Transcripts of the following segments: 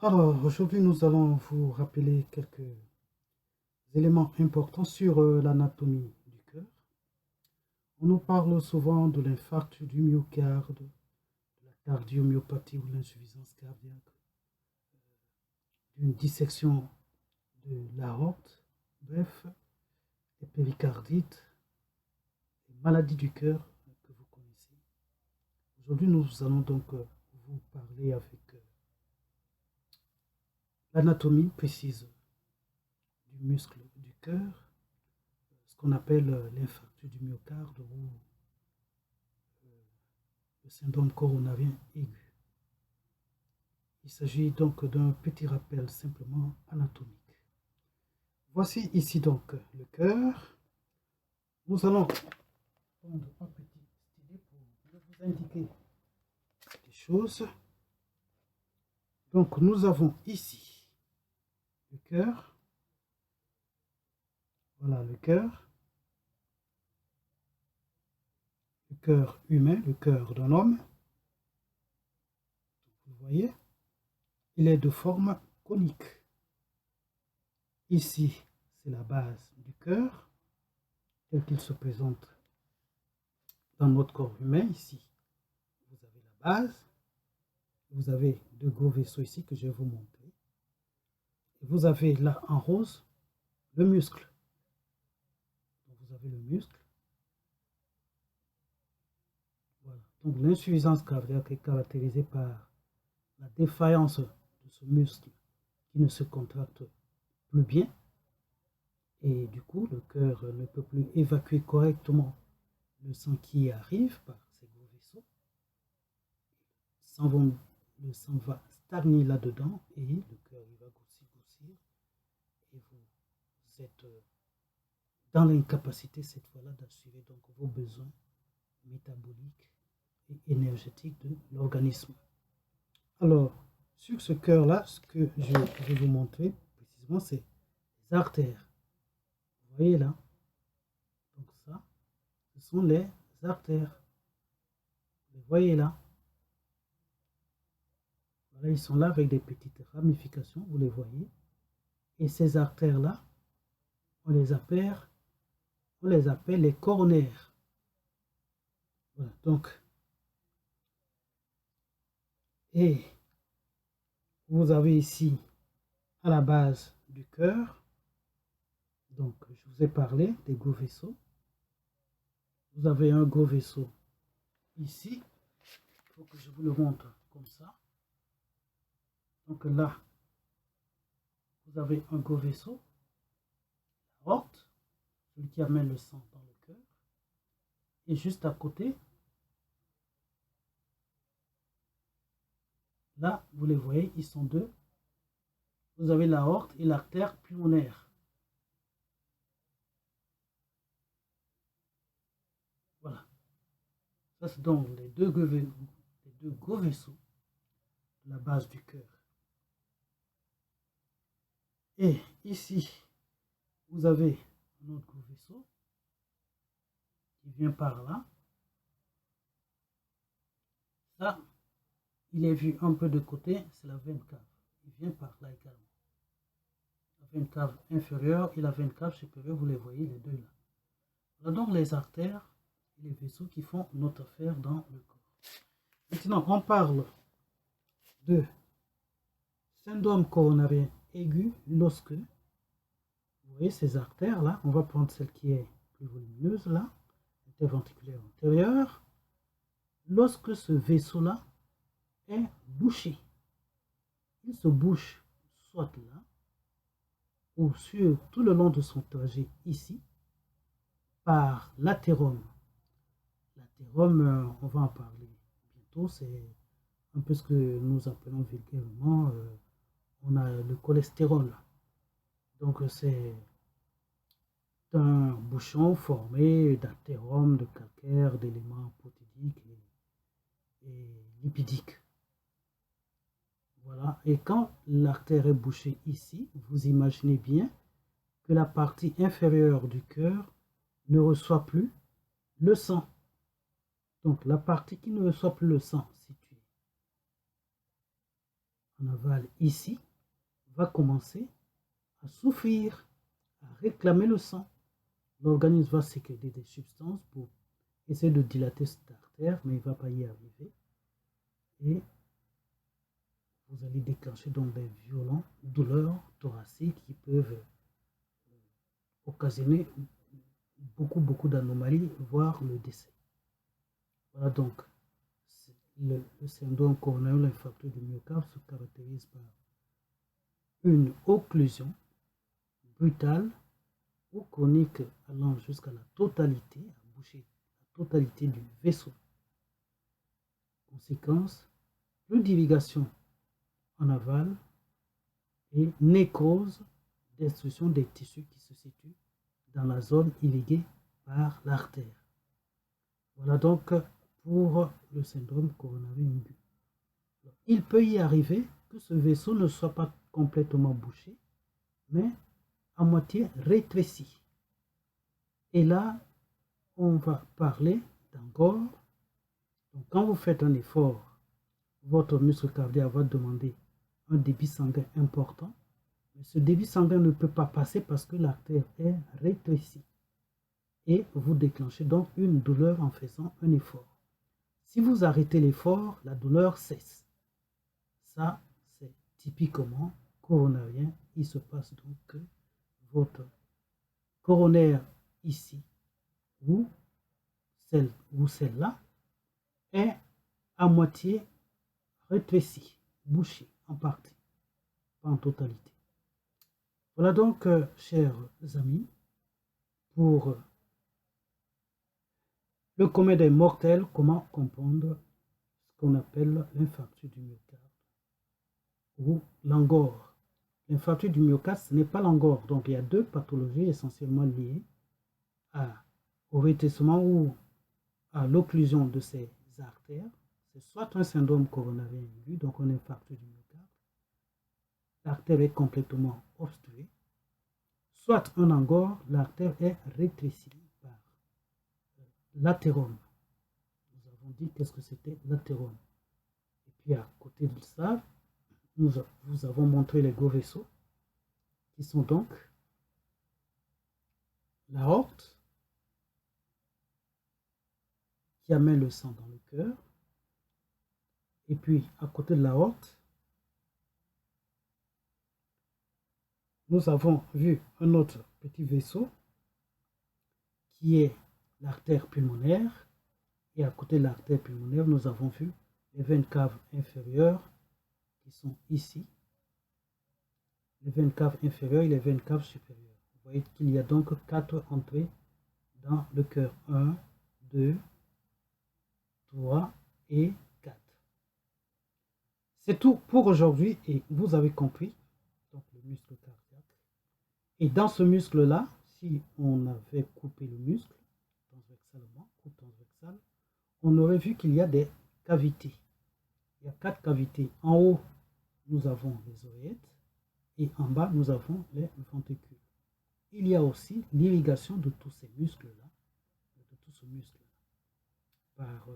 Alors, aujourd'hui, nous allons vous rappeler quelques éléments importants sur l'anatomie du cœur. On nous parle souvent de l'infarctus du myocarde, de la cardiomyopathie ou l'insuffisance cardiaque, d'une dissection de l'aorte, bref, des péricardites, des maladies du cœur que vous connaissez. Aujourd'hui, nous allons donc vous parler avec l'anatomie précise du muscle du cœur, ce qu'on appelle l'infarctus du myocarde ou le syndrome coronarien aigu. Il s'agit donc d'un petit rappel simplement anatomique. Voici ici donc le cœur. Nous allons prendre un petit stylet pour vous indiquer des choses. Donc nous avons ici le cœur. Voilà le cœur humain, le cœur d'un homme. Vous voyez, il est de forme conique. Ici, c'est la base du cœur, tel qu'il se présente dans notre corps humain. Ici, vous avez la base. Vous avez deux gros vaisseaux ici que je vais vous montrer. Et vous avez là en rose le muscle. Donc vous avez le muscle. Voilà. Donc l'insuffisance cardiaque est caractérisée par la défaillance de ce muscle qui ne se contracte plus bien. Et du coup, le cœur ne peut plus évacuer correctement le sang qui arrive par ces gros vaisseaux. Le sang va stagner là-dedans et le cœur il va grossir. Et vous êtes dans l'incapacité cette fois-là d'assurer donc vos besoins métaboliques et énergétiques de l'organisme. Alors, sur ce cœur-là, ce que je vais vous montrer précisément, c'est les artères. Vous voyez là? Donc ça, ce sont les artères. Vous les voyez là? Voilà, ils sont là avec des petites ramifications, vous les voyez. Et ces artères-là, on les appelle les coronaires. Voilà, donc, et vous avez ici, à la base du cœur, donc je vous ai parlé des gros vaisseaux. Vous avez un gros vaisseau ici. Il faut que je vous le montre comme ça. Donc là, vous avez un gros vaisseau, l'aorte, celui qui amène le sang dans le cœur. Et juste à côté, là, vous les voyez, ils sont deux. Vous avez l'aorte et l'artère pulmonaire. Voilà. Ça, c'est donc les deux gros vaisseaux de la base du cœur. Et ici, vous avez un autre gros vaisseau qui vient par là. Ça, il est vu un peu de côté, c'est la veine cave. Il vient par là également. La veine cave inférieure et la veine cave supérieure, vous les voyez les deux là. Voilà donc les artères et les vaisseaux qui font notre affaire dans le corps. Maintenant, on parle de syndrome coronarien aigu lorsque, vous voyez ces artères là, on va prendre celle qui est plus volumineuse là, interventriculaire antérieure, lorsque ce vaisseau là est bouché. Il se bouche soit là, ou sur tout le long de son trajet ici, par l'athérome. L'athérome, on va en parler bientôt, c'est un peu ce que nous appelons vulgairement, on a le cholestérol. Donc c'est un bouchon formé d'athérome, de calcaire, d'éléments protéiques et lipidiques. Voilà, et quand l'artère est bouchée ici, vous imaginez bien que la partie inférieure du cœur ne reçoit plus le sang. Donc la partie qui ne reçoit plus le sang, située en aval ici va commencer à souffrir, à réclamer le sang. L'organisme va sécréter des substances pour essayer de dilater cette artère, mais il ne va pas y arriver. Et vous allez déclencher donc des violentes douleurs thoraciques qui peuvent occasionner beaucoup d'anomalies, voire le décès. Voilà donc, le syndrome coronarien infarctus du myocarde se caractérise par une occlusion brutale ou chronique allant jusqu'à la totalité, à boucher la totalité du vaisseau. Conséquence, plus d'irrigation en aval et nécrose, destruction des tissus qui se situent dans la zone irriguée par l'artère. Voilà donc pour le syndrome coronarien aigu. Il peut y arriver que ce vaisseau ne soit pas complètement bouché, mais à moitié rétréci. Et là, on va parler d'engorge. Donc, quand vous faites un effort, votre muscle cardiaque va demander un débit sanguin important, mais ce débit sanguin ne peut pas passer parce que l'artère est rétrécie. Et vous déclenchez donc une douleur en faisant un effort. Si vous arrêtez l'effort, la douleur cesse. Ça, c'est typiquement coronarien. Il se passe donc que votre coronaire ici, ou celle-là, est à moitié rétrécie, bouchée en partie, pas en totalité. Voilà donc, chers amis, pour le commun des mortels, comment comprendre ce qu'on appelle l'infarctus du myocarde ou l'angor. L'infarctus du myocarde, ce n'est pas l'angor. Donc, il y a deux pathologies essentiellement liées au rétrécissement ou à l'occlusion de ces artères. C'est soit un syndrome coronarien aigu, donc un infarctus du myocarde. L'artère est complètement obstruée. Soit un angor, l'artère est rétrécie par l'athérome. Nous avons dit qu'est-ce que c'était l'athérome. Et puis à côté de ça, nous avons montré les gros vaisseaux, qui sont donc l'aorte, qui amène le sang dans le cœur. Et puis à côté de l'aorte, nous avons vu un autre petit vaisseau qui est l'artère pulmonaire. Et à côté de l'artère pulmonaire, nous avons vu les veines caves inférieures qui sont ici. Les veines caves inférieures et les veines caves supérieures. Vous voyez qu'il y a donc 4 entrées dans le cœur. 1, 2, 3 et 4. C'est tout pour aujourd'hui et vous avez compris. Donc le muscle cardiaque. Et dans ce muscle-là, si on avait coupé le muscle, transversalement, coupe transversale, on aurait vu qu'il y a des cavités. Il y a 4 cavités. En haut, nous avons les oreillettes et en bas, nous avons les ventricules. Il y a aussi l'irrigation de tous ces muscles-là, de tout ce muscle-là, par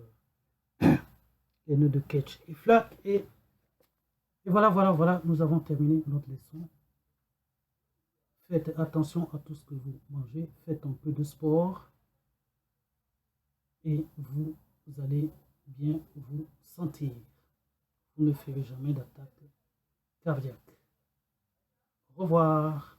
les nœuds de Ketch et Flack. Et voilà, nous avons terminé notre leçon. Faites attention à tout ce que vous mangez, faites un peu de sport et vous allez bien vous sentir. Vous ne ferez jamais d'attaque cardiaque. Au revoir.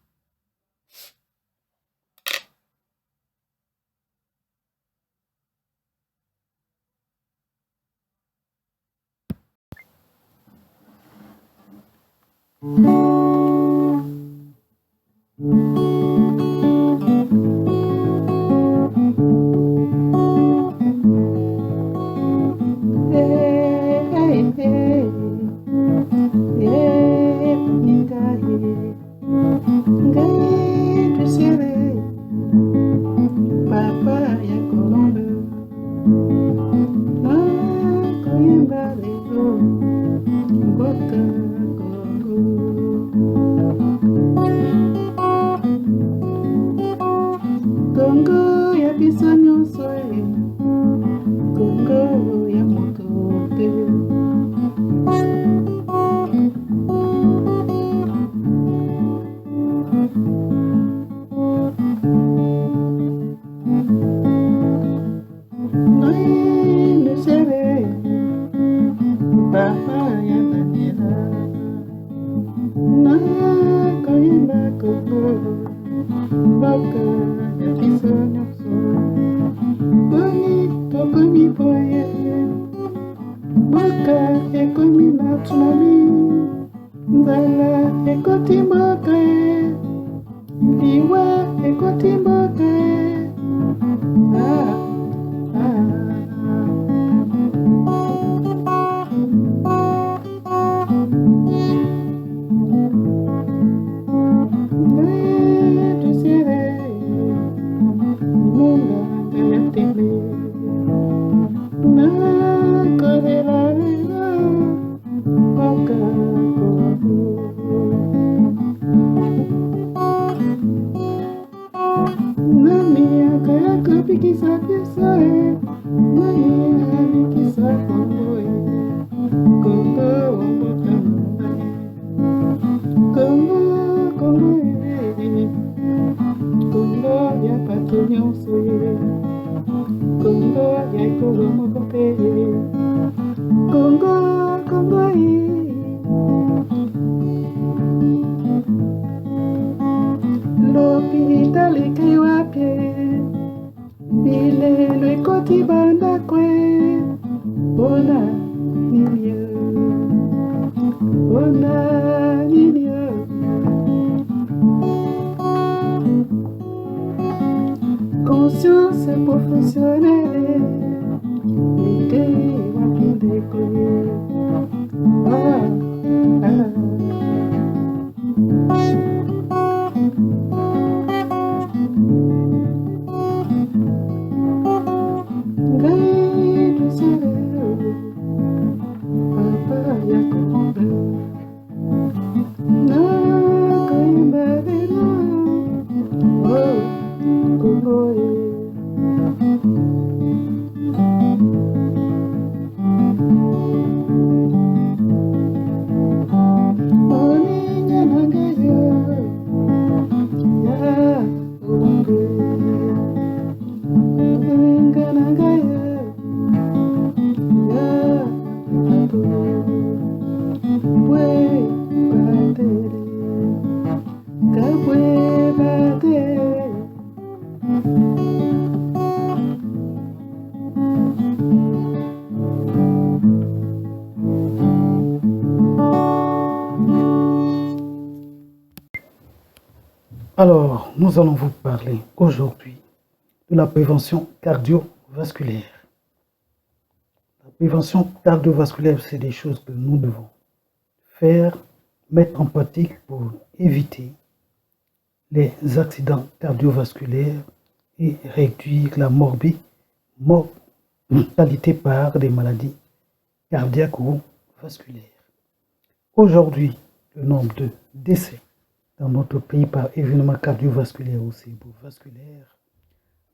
papa ya bandela na koyemba koko mboka ya biso nyonso boni tokomi boye mboka ekomi na tsunami nzala ekoti mboka liwa ekoti mboka Conscience professionnelle, l'idée va bien décoller. Alors, nous allons vous parler aujourd'hui de la prévention cardiovasculaire. La prévention cardiovasculaire, c'est des choses que nous devons faire, mettre en pratique pour éviter les accidents cardiovasculaires et réduire la mortalité par des maladies cardiaques ou vasculaires. Aujourd'hui, le nombre de décès dans notre pays par événement cardiovasculaire ou cérébrovasculaire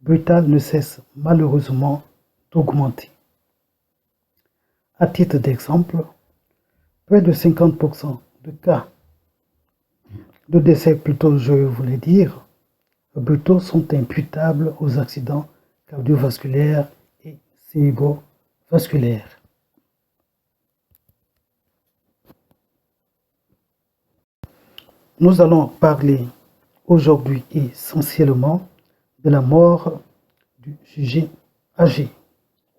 brutal ne cesse malheureusement d'augmenter. À titre d'exemple, près de 50% de cas de décès, plutôt je voulais dire, brutaux sont imputables aux accidents cardiovasculaires et cérébrovasculaires. Nous allons parler aujourd'hui essentiellement de la mort du sujet âgé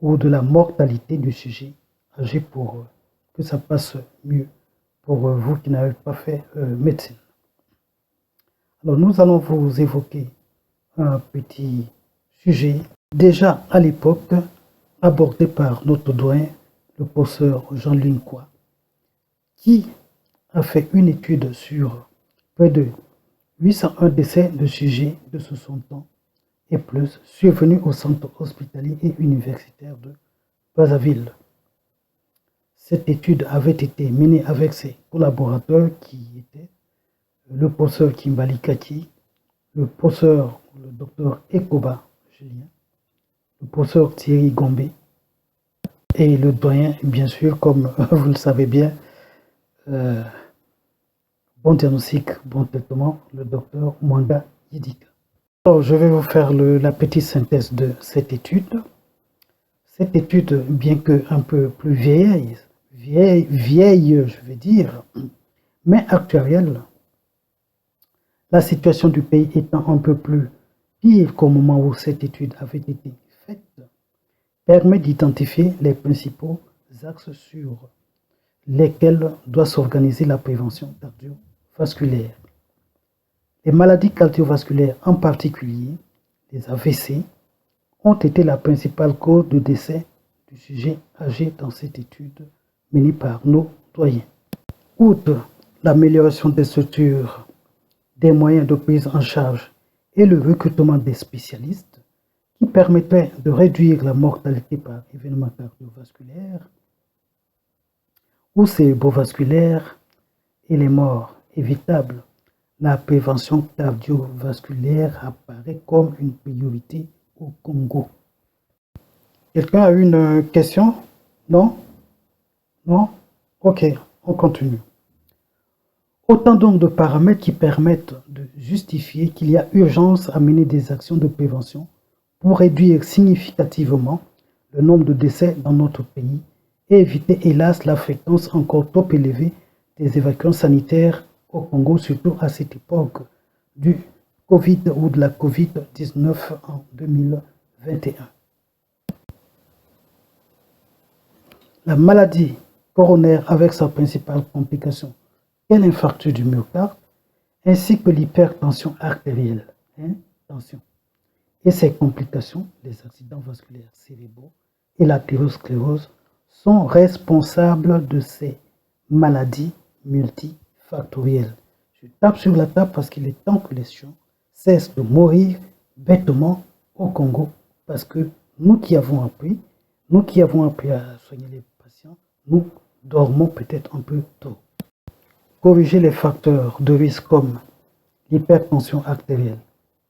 ou de la mortalité du sujet âgé pour que ça passe mieux pour vous qui n'avez pas fait médecine. Alors nous allons vous évoquer un petit sujet déjà à l'époque abordé par notre doyen, le professeur Jean-Louis Nkwa, qui a fait une étude sur près de 801 décès de sujets de 60 ans et plus survenus au centre hospitalier et universitaire de Brazzaville. Cette étude avait été menée avec ses collaborateurs qui étaient le professeur Kimbali Kati, le professeur, le docteur Ekoba Julien, le professeur Thierry Gombe et le doyen, bien sûr, comme vous le savez bien, bon diagnostic, bon traitement, le docteur Mwanga Yidika. Alors, je vais vous faire la petite synthèse de cette étude. Cette étude, bien que un peu plus vieille, vieille, je vais dire, mais actuelle, la situation du pays étant un peu plus pire qu'au moment où cette étude avait été faite, permet d'identifier les principaux axes sur lesquels doit s'organiser la prévention cardiovasculaire. Les maladies cardiovasculaires, en particulier les AVC, ont été la principale cause de décès du sujet âgé dans cette étude menée par nos doyens. Outre l'amélioration des structures, des moyens de prise en charge et le recrutement des spécialistes qui permettaient de réduire la mortalité par événement cardiovasculaire ou cérébrovasculaire et les morts évitables, la prévention cardiovasculaire apparaît comme une priorité au Congo. Quelqu'un a une question? Non? Non? Ok, on continue. Autant donc de paramètres qui permettent de justifier qu'il y a urgence à mener des actions de prévention pour réduire significativement le nombre de décès dans notre pays et éviter hélas la fréquence encore trop élevée des évacuations sanitaires au Congo, surtout à cette époque du Covid ou de la Covid-19 en 2021. La maladie coronaire avec sa principale complication est l'infarctus du myocarde ainsi que l'hypertension artérielle, et ses complications, les accidents vasculaires cérébraux et l'athérosclérose, sont responsables de ces maladies multifactorielles. Je tape sur la table parce qu'il est temps que les gens cessent de mourir bêtement au Congo, parce que nous qui avons appris à soigner les patients, nous dormons peut-être un peu tôt. Corriger les facteurs de risque comme l'hypertension artérielle,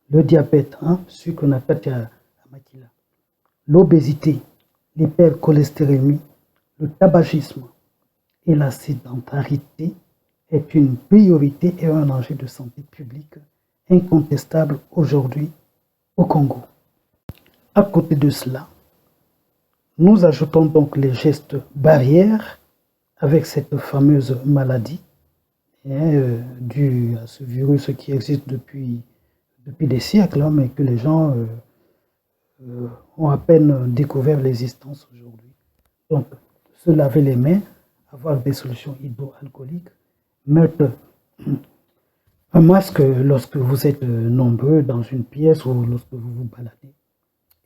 le diabète, sucre natatia, l'obésité, l'hypercholestérémie, le tabagisme et la sédentarité est une priorité et un enjeu de santé publique incontestable aujourd'hui au Congo. À côté de cela, nous ajoutons donc les gestes barrières avec cette fameuse maladie due à ce virus qui existe depuis des siècles, mais que les gens ont à peine découvert l'existence aujourd'hui. Donc, se laver les mains, avoir des solutions hydroalcooliques, mettre un masque lorsque vous êtes nombreux dans une pièce ou lorsque vous vous baladez.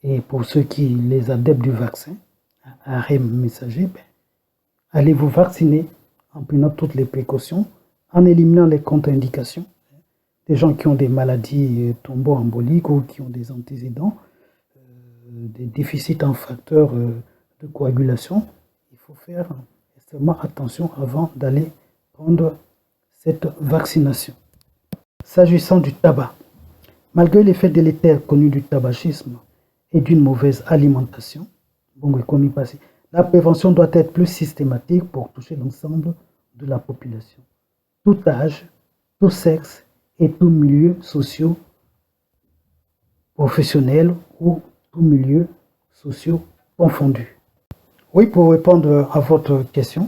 Et pour ceux qui, les adeptes du vaccin, arrêt messager, allez vous vacciner en prenant toutes les précautions, en éliminant les contre-indications. Des gens qui ont des maladies thromboemboliques ou qui ont des antécédents, des déficits en facteurs de coagulation, il faut faire extrêmement attention avant d'aller prendre cette vaccination. S'agissant du tabac, malgré l'effet délétère connu du tabagisme et d'une mauvaise alimentation, la prévention doit être plus systématique pour toucher l'ensemble de la population. Tout âge, tout sexe et tout milieu socio-professionnel ou tout milieu socio confondu. Oui, pour répondre à votre question,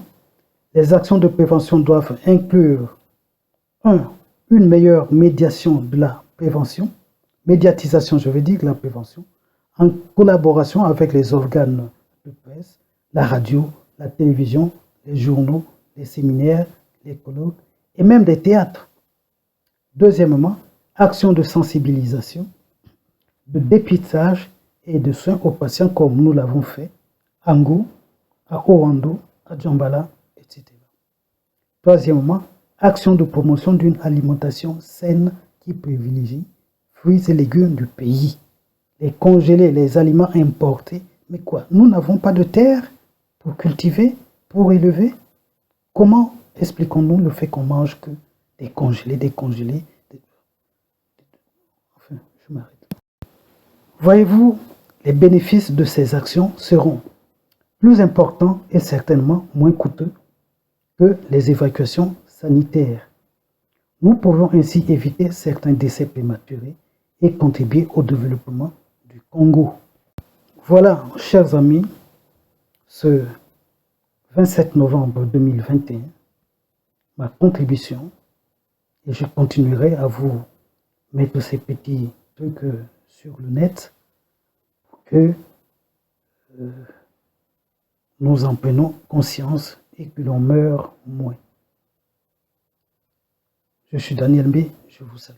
les actions de prévention doivent inclure 1. Une meilleure médiation de la prévention, médiatisation, je veux dire, de la prévention, en collaboration avec les organes de presse, la radio, la télévision, les journaux, les séminaires, les colloques et même des théâtres. Deuxièmement, action de sensibilisation, de dépistage et de soins aux patients comme nous l'avons fait à Ngou, à Owando, à Djambala, etc. Troisièmement, action de promotion d'une alimentation saine qui privilégie fruits et légumes du pays. Les congeler, les aliments importés, mais quoi? Nous n'avons pas de terre pour cultiver, pour élever? Comment expliquons-nous le fait qu'on mange que des congelés? Enfin, je m'arrête. Voyez-vous, les bénéfices de ces actions seront plus importants et certainement moins coûteux que les évacuations sanitaires. Nous pouvons ainsi éviter certains décès prématurés et contribuer au développement du Congo. Voilà, chers amis, ce 27 novembre 2021, ma contribution, et je continuerai à vous mettre ces petits trucs sur le net pour que nous en prenons conscience et que l'on meure moins. Je suis Daniel B, je vous salue.